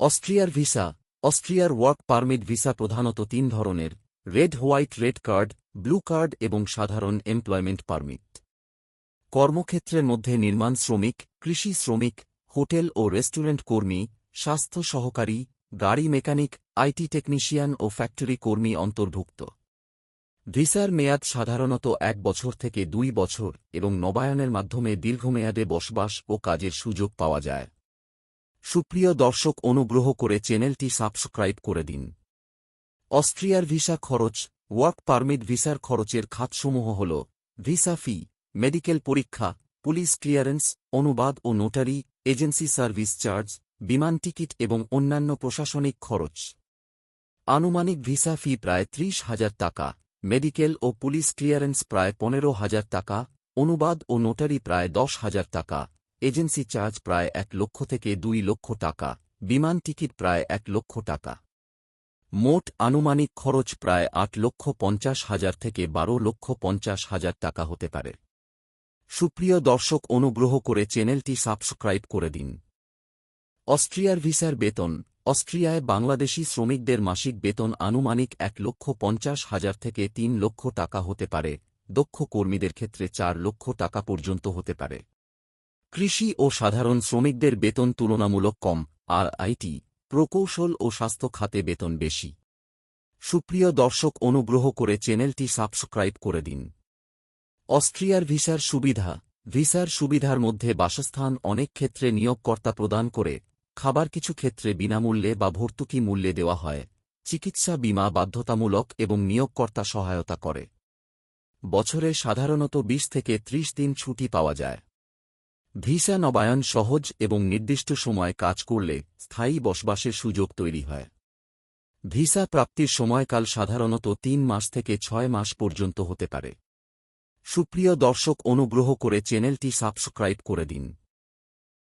অস্ট্রিয়ার ভিসা। অস্ট্রিয়ার work permit visa প্রধানত তিন ধরনের: red white red card, blue card এবং সাধারণ এমপ্লয়মেন্ট পারমিট। কর্মক্ষেত্রের মধ্যে নির্মাণ শ্রমিক, কৃষি শ্রমিক, হোটেল ও রেস্টুরেন্ট কর্মী, স্বাস্থ্য সহকারী, গাড়ি মেকানিক, আইটি টেকনিশিয়ান ও ফ্যাক্টরি কর্মী অন্তর্ভুক্ত। ভিসার মেয়াদ সাধারণত 1 বছর থেকে 2 বছর এবং নবায়নের মাধ্যমে দীর্ঘমেয়াদে বসবাস ও কাজের সুযোগ পাওয়া যায়। সুপ্রিয় দর্শক, অনুগ্রহ করে চ্যানেলটি সাবস্ক্রাইব করে দিন। অস্ট্রিয়ার ভিসা খরচ। ওয়ার্ক পারমিট ভিসার খরচের খাতসমূহ হল: ভিসা ফি, মেডিকেল পরীক্ষা, পুলিশ ক্লিয়ারেন্স, অনুবাদ ও নোটারি, এজেন্সি সার্ভিস চার্জ, বিমান টিকিট এবং অন্যান্য প্রশাসনিক খরচ। আনুমানিক ভিসা ফি প্রায় 30,000 টাকা, মেডিকেল ও পুলিশ ক্লিয়ারেন্স প্রায় 15,000 টাকা, অনুবাদ ও নোটারি প্রায় 10,000 টাকা, এজেন্সি চার্জ প্রায় 1 লক্ষ থেকে 2 লক্ষ টাকা, বিমান টিকিট প্রায় 1 লক্ষ টাকা। মোট আনুমানিক খরচ প্রায় 8,50,000 থেকে 12,50,000 টাকা হতে পারে। সুপ্রিয় দর্শক, অনুগ্রহ করে চ্যানেলটি সাবস্ক্রাইব করে দিন। অস্ট্রিয়ার ভিসার বেতন। অস্ট্রিয়ায় বাংলাদেশি শ্রমিকদের মাসিক বেতন আনুমানিক 1,50,000 থেকে 3 লক্ষ টাকা হতে পারে, দক্ষ কর্মীদের ক্ষেত্রে 4 লক্ষ টাকা পর্যন্ত হতে পারে। কৃষি ও সাধারণ শ্রমিকদের বেতন তুলনামূলক কম, আর আইটি, প্রকৌশল ও স্বাস্থ্য খাতে বেতন বেশি। সুপ্রিয় দর্শক, অনুগ্রহ করে চ্যানেলটি সাবস্ক্রাইব করে দিন। অস্ট্রিয়ার ভিসার সুবিধা। ভিসার সুবিধার মধ্যে বাসস্থান অনেক ক্ষেত্রে নিয়োগকর্তা প্রদান করে, খাবার কিছু ক্ষেত্রে বিনামূল্যে বা ভর্তুকি মূল্যে দেওয়া হয়, চিকিৎসা বীমা বাধ্যতামূলক এবং নিয়োগকর্তা সহায়তা করে। বছরে সাধারণত 20 থেকে 30 দিন ছুটি পাওয়া যায়। ভিসা নবায়ন সহজ এবং নির্দিষ্ট সময় কাজ করলে স্থায়ী বসবাসের সুযোগ তৈরি হয়। ভিসা প্রাপ্তির সময়কাল সাধারণত 3 মাস থেকে 6 মাস পর্যন্ত হতে পারে। সুপ্রিয় দর্শক, অনুগ্রহ করে চ্যানেলটি সাবস্ক্রাইব করে দিন।